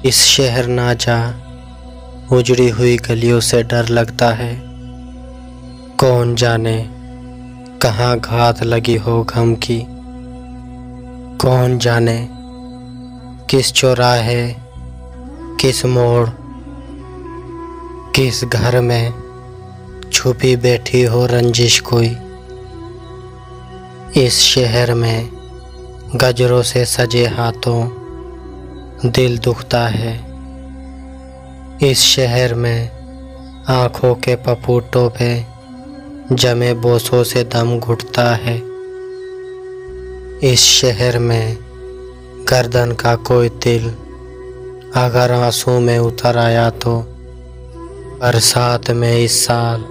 इस शहर ना जा, उजड़ी हुई गलियों से डर लगता है। कौन जाने कहाँ घात लगी हो गम की। कौन जाने किस चौराहे, किस मोड़, किस घर में छुपी बैठी हो रंजिश कोई। इस शहर में गजरों से सजे हाथों दिल दुखता है। इस शहर में आँखों के पपूटों पे जमे बोसों से दम घुटता है। इस शहर में गर्दन का कोई तिल अगर आंसू में उतर आया तो बरसात में इस साल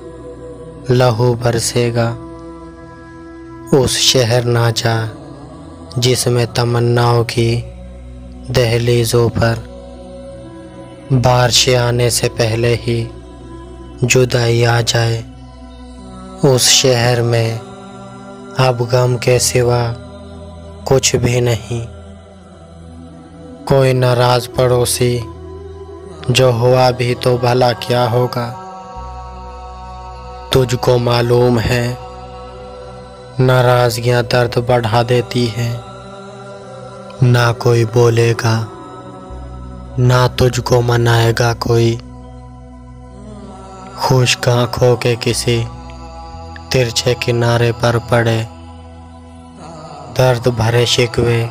लहू बरसेगा। उस शहर ना जा जिसमें तमन्नाओं की दहलीजों पर बारिश आने से पहले ही जुदाई आ जाए। उस शहर में अब गम के सिवा कुछ भी नहीं। कोई नाराज पड़ोसी जो हुआ भी तो भला क्या होगा। तुझको मालूम है नाराजगियां दर्द बढ़ा देती है। ना कोई बोलेगा, ना तुझको मनाएगा कोई। खुश्क आँखों के किसी तिरछे किनारे पर पड़े दर्द भरे शिकवे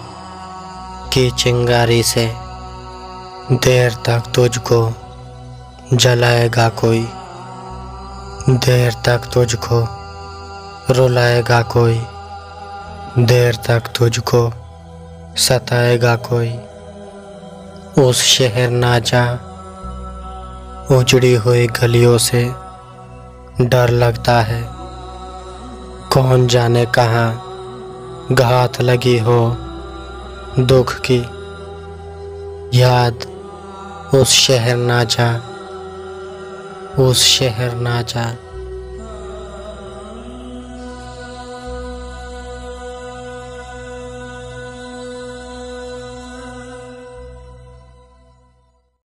की चिंगारी से देर तक तुझको जलाएगा कोई। देर तक तुझको रुलाएगा कोई। देर तक तुझको सताएगा कोई। उस शहर ना जा, उजड़ी हुई गलियों से डर लगता है। कौन जाने कहाँ घात लगी हो दुख की। याद उस शहर ना जा, उस शहर ना जा।